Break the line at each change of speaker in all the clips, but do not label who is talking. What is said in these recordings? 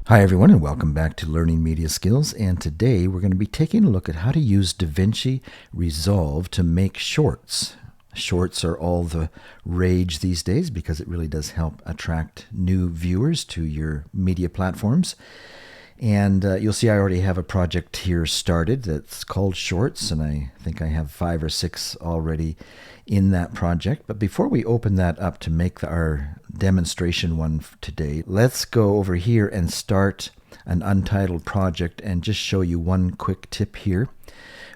Hi everyone, and welcome back to Learning Media Skills. And today we're going to be taking a look at how to use DaVinci Resolve to make shorts. Shorts are all the rage these days because it really does help attract new viewers to your media platforms. And you'll see I already have a project here started that's called Shorts, and I think I have 5 or 6 already in that project. But before we open that up to make our demonstration one today, let's go over here and start an untitled project and just show you one quick tip here.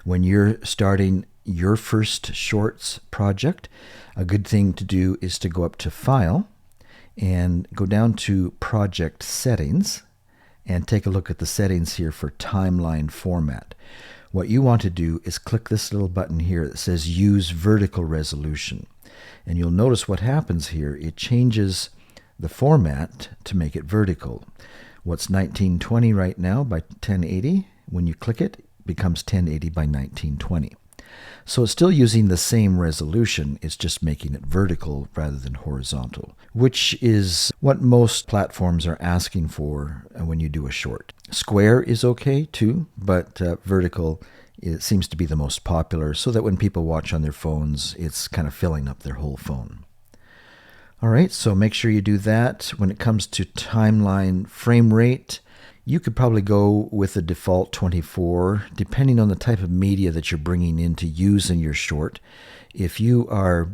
When you're starting your first Shorts project, a good thing to do is to go up to File and go down to Project Settings and take a look at the settings here for timeline format. What you want to do is click this little button here that says Use Vertical Resolution. And you'll notice what happens here. It changes the format to make it vertical. What's 1920 right now by 1080, when you click it, becomes 1080 by 1920. So it's still using the same resolution, it's just making it vertical rather than horizontal, which is what most platforms are asking for when you do a short. Square is okay too, but vertical seems to be the most popular, so that when people watch on their phones, it's kind of filling up their whole phone. All right, so make sure you do that. When it comes to timeline frame rate, you could probably go with the default 24, depending on the type of media that you're bringing in to use in your short. If you are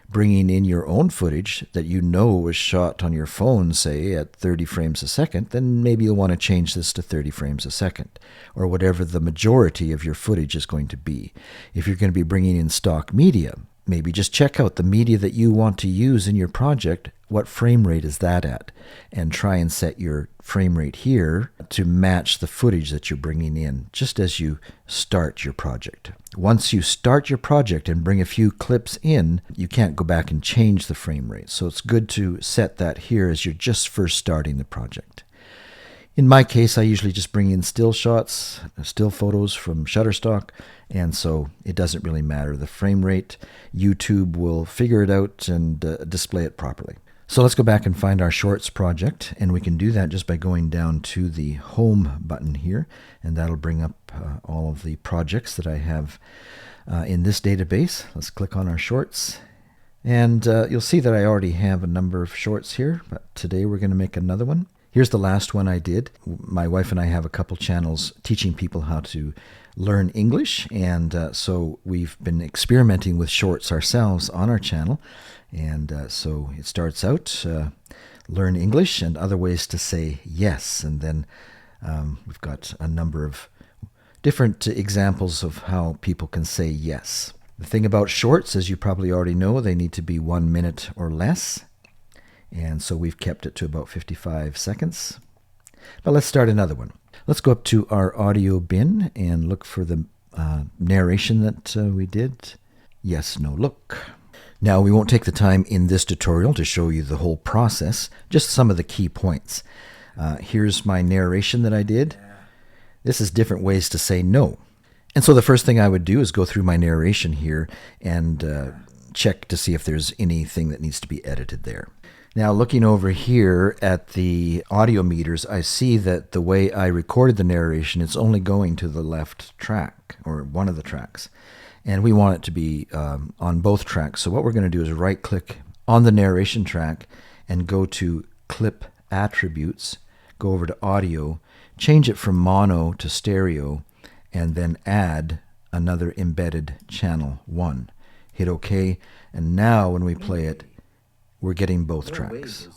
bringing in your own footage that you know was shot on your phone, say at 30 frames a second, then maybe you'll want to change this to 30 frames a second, or whatever the majority of your footage is going to be. If you're going to be bringing in stock media, maybe just check out the media that you want to use in your project. What frame rate is that at? And try and set your frame rate here to match the footage that you're bringing in just as you start your project. Once you start your project and bring a few clips in, you can't go back and change the frame rate. So it's good to set that here as you're just first starting the project. In my case, I usually just bring in still shots, still photos from Shutterstock, and so it doesn't really matter. The frame rate, YouTube will figure it out and display it properly. So let's go back and find our Shorts project, and we can do that just by going down to the Home button here, and that'll bring up all of the projects that I have in this database. Let's click on our Shorts, and you'll see that I already have a number of shorts here, but today we're going to make another one. Here's the last one I did. My wife and I have a couple channels teaching people how to learn English, and so we've been experimenting with shorts ourselves on our channel. And so it starts out, learn English and other ways to say yes. And then we've got a number of different examples of how people can say yes. The thing about shorts, as you probably already know, they need to be 1 minute or less. And so we've kept it to about 55 seconds. But let's start another one. Let's go up to our audio bin and look for the narration that we did. Yes, no, look. Now, we won't take the time in this tutorial to show you the whole process, just some of the key points. Here's my narration that I did. This is different ways to say no. And so the first thing I would do is go through my narration here and check to see if there's anything that needs to be edited there. Now, looking over here at the audio meters, I see that the way I recorded the narration, it's only going to the left track, or one of the tracks. And we want it to be on both tracks. So what we're going to do is right-click on the narration track and go to Clip Attributes, go over to Audio, change it from mono to stereo, and then add another embedded channel 1. Hit OK, and now when we play it, we're getting both tracks.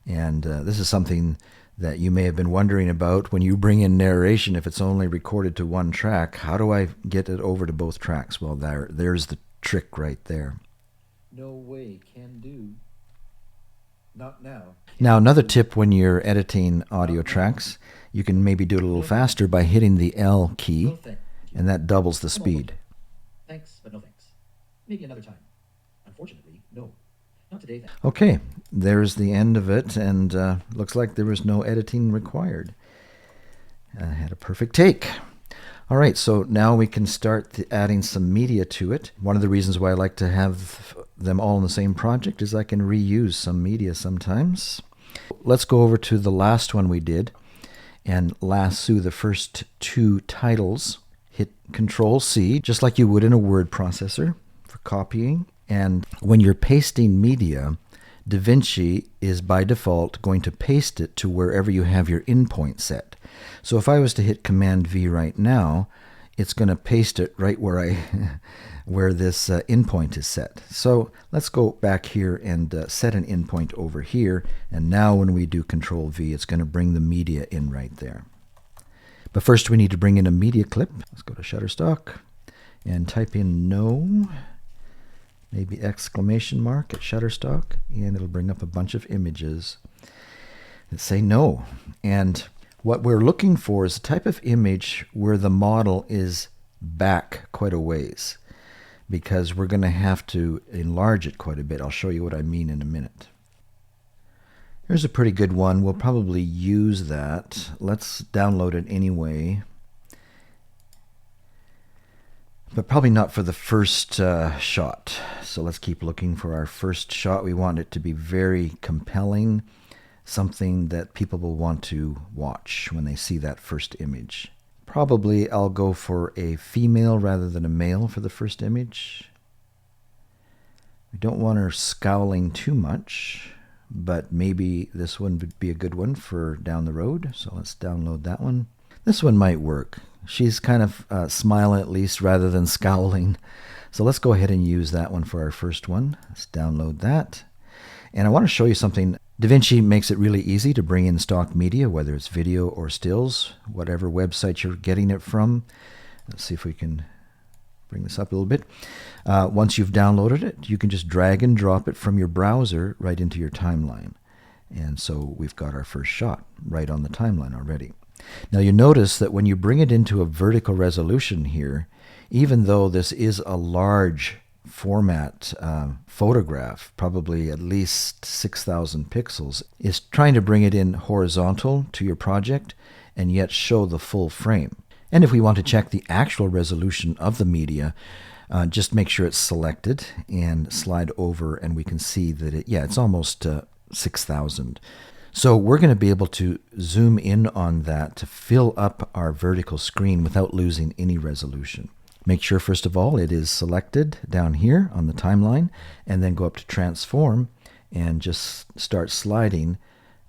And this is something that you may have been wondering about when you bring in narration. If it's only recorded to one track, how do I get it over to both tracks? Well, there's the trick right there.
No way, can do. Not now.
Now, another tip when you're editing audio tracks, you can maybe do it a little faster by hitting the L key, and that doubles the speed.
Thanks, but no thanks. Maybe another time. Unfortunately, no. Not today, thanks.
Okay, there's the end of it, and looks like there was no editing required. I had a perfect take. All right, so now we can start adding some media to it. One of the reasons why I like to have them all in the same project is I can reuse some media sometimes. Let's go over to the last one we did and lasso the first two titles. Hit Control C, just like you would in a word processor for copying. And when you're pasting media, DaVinci is by default going to paste it to wherever you have your in point set. So if I was to hit Command V right now, it's going to paste it right where where this in point is set. So let's go back here and set an in point over here. And now when we do Control V, it's going to bring the media in right there. But first we need to bring in a media clip. Let's go to Shutterstock and type in no, maybe exclamation mark at Shutterstock, and it'll bring up a bunch of images that say no. And what we're looking for is a type of image where the model is back quite a ways, because we're going to have to enlarge it quite a bit. I'll show you what I mean in a minute. Here's a pretty good one. We'll probably use that. Let's download it anyway. But probably not for the first shot. So let's keep looking for our first shot. We want it to be very compelling, something that people will want to watch when they see that first image. Probably I'll go for a female rather than a male for the first image. We don't want her scowling too much, but maybe this one would be a good one for down the road. So let's download that one. This one might work. She's kind of smiling at least rather than scowling. So let's go ahead and use that one for our first one. Let's download that. And I want to show you something. DaVinci makes it really easy to bring in stock media, whether it's video or stills, whatever website you're getting it from. Let's see if we can bring this up a little bit. Once you've downloaded it, you can just drag and drop it from your browser right into your timeline. And so we've got our first shot right on the timeline already. Now you notice that when you bring it into a vertical resolution here, even though this is a large format photograph, probably at least 6,000 pixels, is trying to bring it in horizontal to your project and yet show the full frame. And if we want to check the actual resolution of the media, just make sure it's selected and slide over, and we can see that it's almost 6,000. So we're going to be able to zoom in on that to fill up our vertical screen without losing any resolution. Make sure, first of all, it is selected down here on the timeline, and then go up to Transform and just start sliding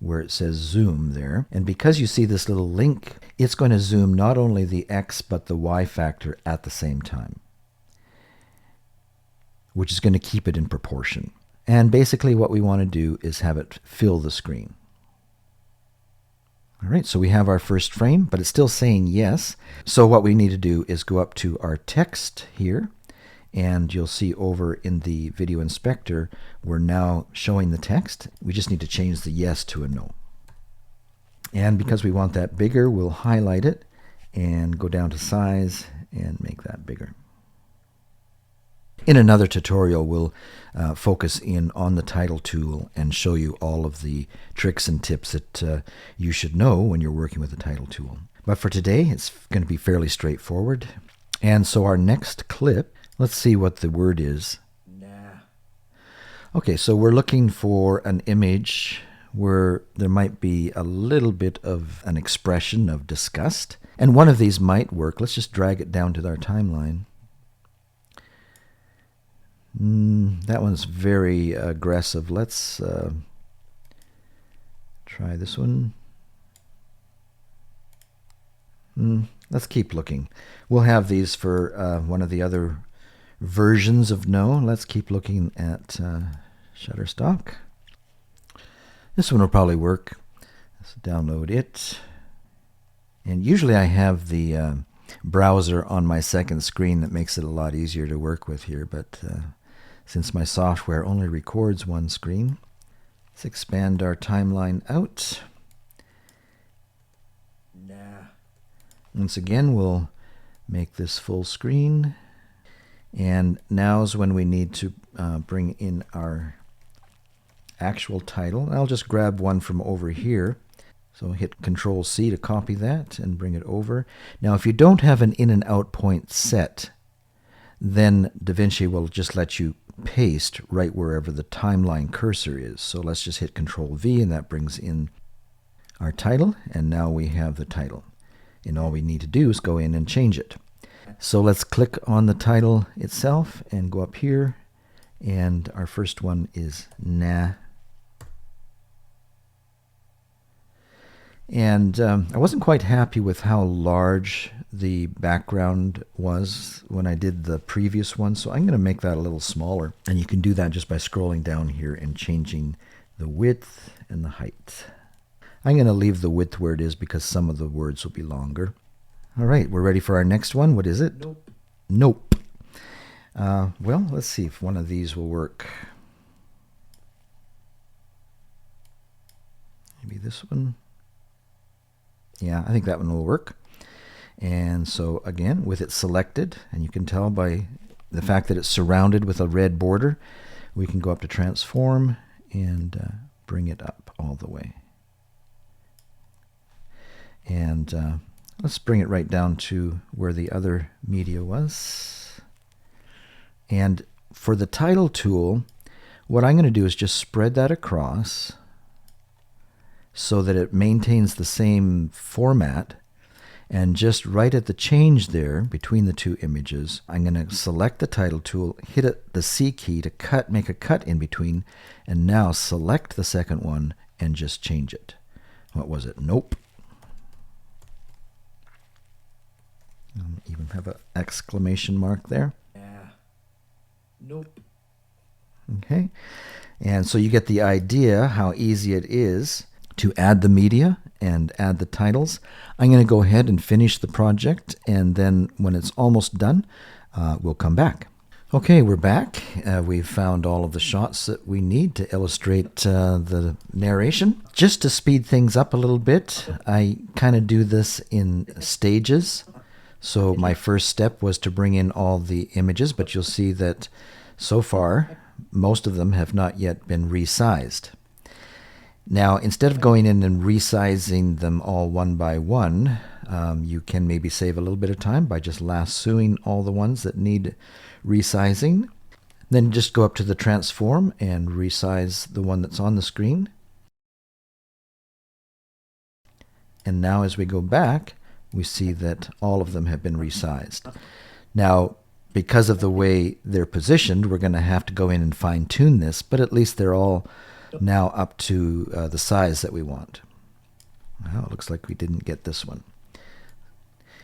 where it says Zoom there. And because you see this little link, it's going to zoom not only the X but the Y factor at the same time, which is going to keep it in proportion. And basically what we want to do is have it fill the screen. All right, so we have our first frame, but it's still saying yes. So what we need to do is go up to our text here, and you'll see over in the video inspector, we're now showing the text. We just need to change the yes to a no. And because we want that bigger, we'll highlight it and go down to size and make that bigger. In another tutorial, we'll focus in on the title tool and show you all of the tricks and tips that you should know when you're working with the title tool. But for today, it's going to be fairly straightforward. And so our next clip, let's see what the word is.
Nah.
Okay, so we're looking for an image where there might be a little bit of an expression of disgust. And one of these might work. Let's just drag it down to our timeline. That one's very aggressive. Let's try this one. Let's keep looking. We'll have these for one of the other versions of no. Let's keep looking at Shutterstock. This one will probably work. Let's download it. And usually I have the browser on my second screen that makes it a lot easier to work with here, but since my software only records one screen, let's expand our timeline out.
Nah.
Once again, we'll make this full screen. And now's when we need to bring in our actual title. I'll just grab one from over here. So hit Control C to copy that and bring it over. Now, if you don't have an in and out point set, then DaVinci will just let you paste right wherever the timeline cursor is. So let's just hit Control V, and that brings in our title, and now we have the title. And all we need to do is go in and change it. So let's click on the title itself and go up here, and our first one is Nah. And I wasn't quite happy with how large the background was when I did the previous one, so I'm going to make that a little smaller. And you can do that just by scrolling down here and changing the width and the height. I'm going to leave the width where it is because some of the words will be longer. All right, we're ready for our next one. What is it?
Nope.
Nope. Well, let's see if one of these will work. Maybe this one. Yeah, I think that one will work. And so again, with it selected, and you can tell by the fact that it's surrounded with a red border, we can go up to transform and bring it up all the way. And let's bring it right down to where the other media was. And for the title tool, what I'm going to do is just spread that across so that it maintains the same format. And just right at the change there between the two images, I'm going to select the title tool, hit the C key to make a cut in between, and now select the second one and just change it. What was it? Nope. Even have an exclamation mark there.
Yeah. Nope.
Okay. And so you get the idea how easy it is to add the media and add the titles. I'm going to go ahead and finish the project, and then when it's almost done, we'll come back. Okay, we're back. We've found all of the shots that we need to illustrate the narration. Just to speed things up a little bit, I kind of do this in stages. So my first step was to bring in all the images, but you'll see that so far, most of them have not yet been resized. Now, instead of going in and resizing them all one by one, you can maybe save a little bit of time by just lassoing all the ones that need resizing. Then just go up to the transform and resize the one that's on the screen. And now as we go back, we see that all of them have been resized. Now, because of the way they're positioned, we're going to have to go in and fine-tune this, but at least they're all now up to the size that we want. Well, it looks like we didn't get this one.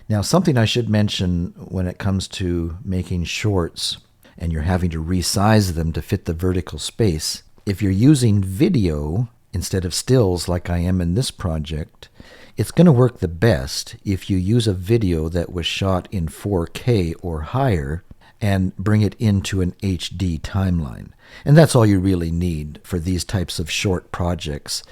Now, something I should mention when it comes to making shorts and you're having to resize them to fit the vertical space, if you're using video instead of stills like I am in this project, it's going to work the best if you use a video that was shot in 4K or higher and bring it into an HD timeline. And that's all you really need for these types of short projects.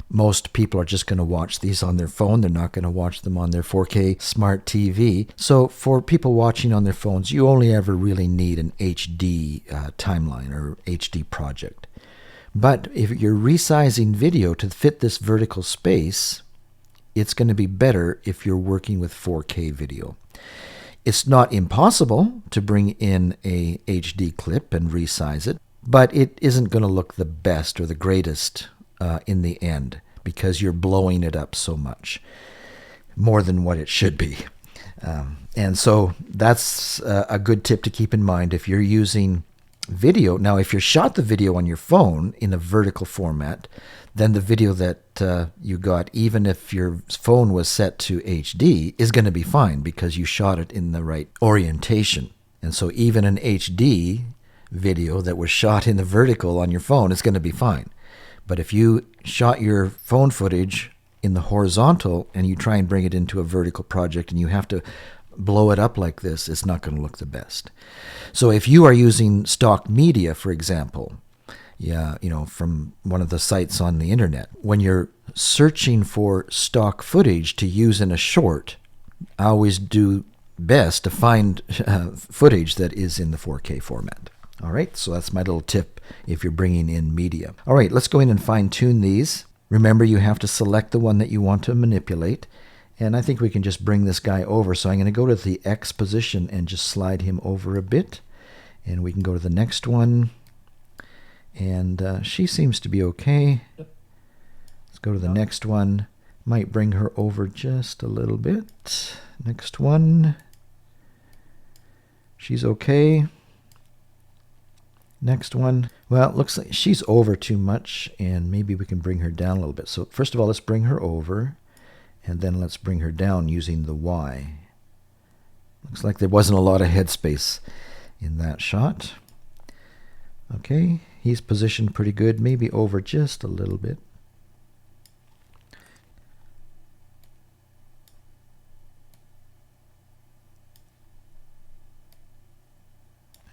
Most people are just going to watch these on their phone. They're not going to watch them on their 4K smart TV. So for people watching on their phones, you only ever really need an HD timeline or HD project. But if you're resizing video to fit this vertical space, it's going to be better if you're working with 4K video. It's not impossible to bring in a HD clip and resize it, but it isn't going to look the best or the greatest in the end because you're blowing it up so much, more than what it should be. And so that's a good tip to keep in mind if you're using video. Now, if you shot the video on your phone in a vertical format, then the video that you got, even if your phone was set to HD, is going to be fine because you shot it in the right orientation. And so even an HD video that was shot in the vertical on your phone is going to be fine. But if you shot your phone footage in the horizontal and you try and bring it into a vertical project and you have to blow it up like this, it's not going to look the best. So if you are using stock media, for example, from one of the sites on the internet, when you're searching for stock footage to use in a short, I always do best to find footage that is in the 4K format. All right, so that's my little tip if you're bringing in media. All right, let's go in and fine-tune these. Remember, you have to select the one that you want to manipulate. And I think we can just bring this guy over. So I'm going to go to the X position and just slide him over a bit. And we can go to the next one. And she seems to be okay. Let's go to the next one. Might bring her over just a little bit. Next one. She's okay. Next one. Well, it looks like she's over too much, and maybe we can bring her down a little bit. So first of all, let's bring her over, and then let's bring her down using the Y. Looks like there wasn't a lot of headspace in that shot. Okay, he's positioned pretty good, maybe over just a little bit.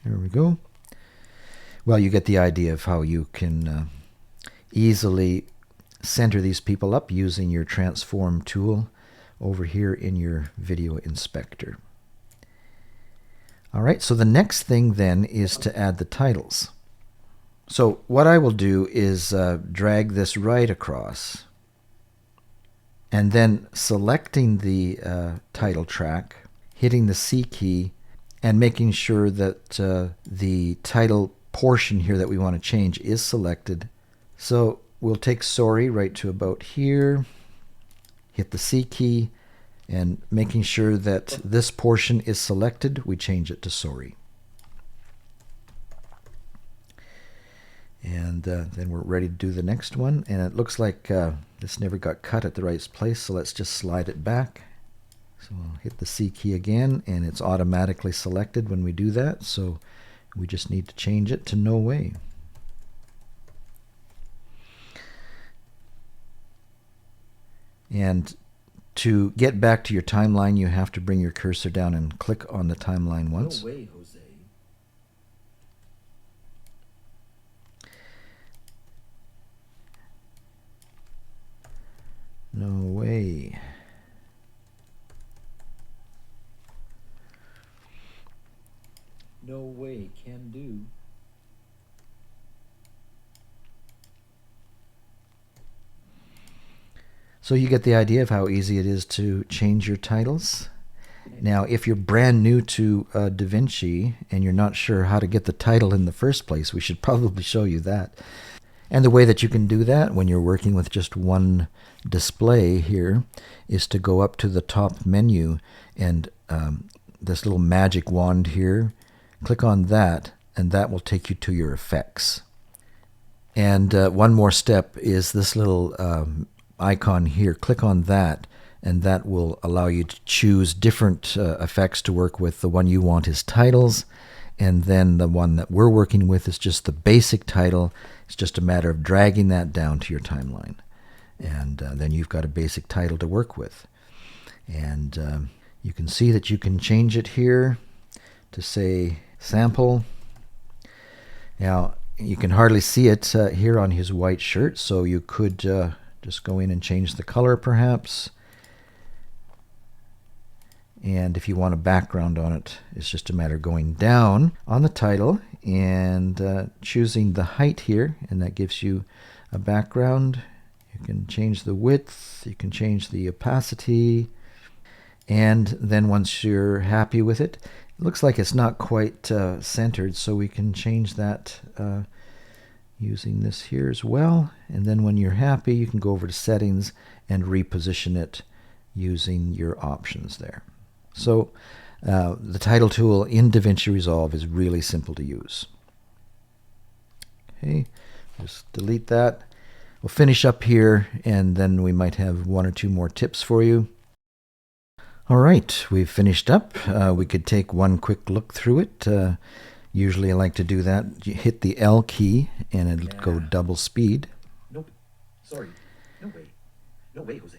There we go. Well, you get the idea of how you can easily center these people up using your transform tool over here in your video inspector. All right, so the next thing then is to add the titles. So what I will do is drag this right across, and then selecting the title track, hitting the C key, and making sure that the title portion here that we want to change is selected. So we'll take sorry right to about here, hit the C key, and making sure that this portion is selected, we change it to sorry. And then we're ready to do the next one. And it looks like this never got cut at the right place, so let's just slide it back. So I'll hit the C key again, and it's automatically selected when we do that. So we just need to change it to no way. And to get back to your timeline, you have to bring your cursor down and click on the timeline once.
No way, Jose.
No way.
No way, can do.
So you get the idea of how easy it is to change your titles. Now, if you're brand new to DaVinci and you're not sure how to get the title in the first place, we should probably show you that. And the way that you can do that when you're working with just one display here is to go up to the top menu and this little magic wand here, click on that, and that will take you to your effects. And one more step is this little icon here. Click on that, and that will allow you to choose different effects to work with. The one you want is titles, and then the one that we're working with is just the basic title. It's just a matter of dragging that down to your timeline, and then you've got a basic title to work with. And you can see that you can change it here to say sample. Now you can hardly see it here on his white shirt, so you could just go in and change the color perhaps. And if you want a background on it, it's just a matter of going down on the title and choosing the height here, and that gives you a background. You can change the width, you can change the opacity, and then once you're happy with it, it looks like it's not quite centered, so we can change that using this here as well. And then when you're happy, you can go over to settings and reposition it using your options there. So the title tool in DaVinci Resolve is really simple to use. Okay, just delete that. We'll finish up here, and then we might have one or two more tips for you. All right, we've finished up. We could take one quick look through it. Usually I like to do that. You hit the L key, and it'll go double speed.
Nope. Sorry. No way. No way, Jose.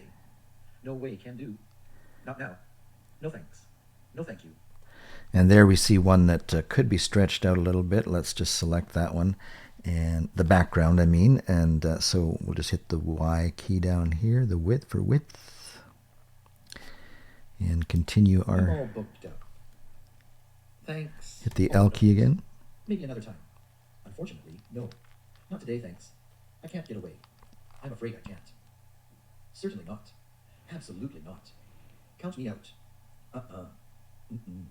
No way, can do. Not now. No thanks. No thank you.
And there we see one that could be stretched out a little bit. Let's just select that one, and the background, I mean. And so we'll just hit the Y key down here, the width for width, and continue
I'm
our...
all booked up. Thanks.
Hit the L key again.
Maybe another time. Unfortunately, no. Not today, thanks. I can't get away. I'm afraid I can't. Certainly not. Absolutely not. Count me out. Mm-mm.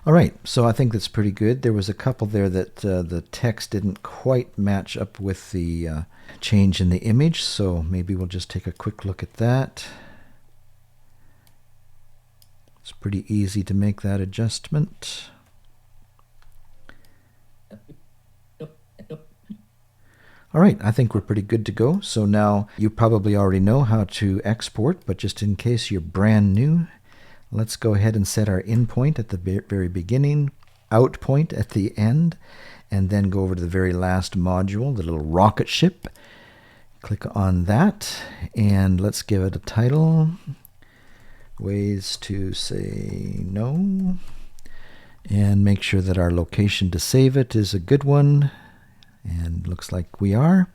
All right, so I think that's pretty good. There was a couple there that the text didn't quite match up with the change in the image, so maybe we'll just take a quick look at that. It's pretty easy to make that adjustment. All right, I think we're pretty good to go. So now you probably already know how to export, but just in case you're brand new, let's go ahead and set our in point at the very beginning, out point at the end, and then go over to the very last module, the little rocket ship. Click on that, and let's give it a title. Ways to say no. And make sure that our location to save it is a good one. And looks like we are.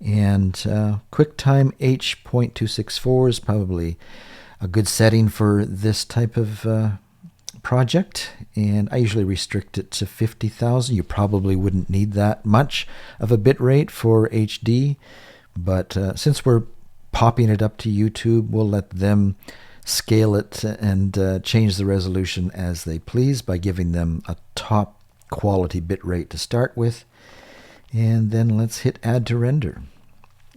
And QuickTime H.264 is probably a good setting for this type of project. And I usually restrict it to 50,000. You probably wouldn't need that much of a bit rate for HD. But since we're popping it up to YouTube, we'll let them scale it and change the resolution as they please by giving them a top quality bit rate to start with. And then let's hit add to render.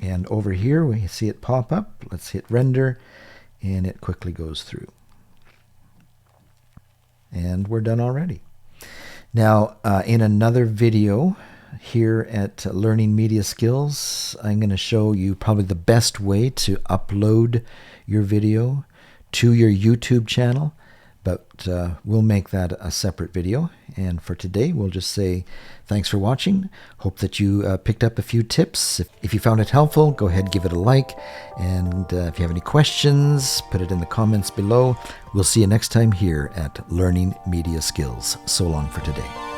And over here we see it pop up. Let's hit render, and it quickly goes through. And we're done already. Now in another video here at Learning Media Skills, I'm going to show you probably the best way to upload your video to your YouTube channel, but we'll make that a separate video. And for today, we'll just say thanks for watching. Hope that you picked up a few tips. If you found it helpful, go ahead, give it a like. And if you have any questions, put it in the comments below. We'll see you next time here at Learning Media Skills. So long for today.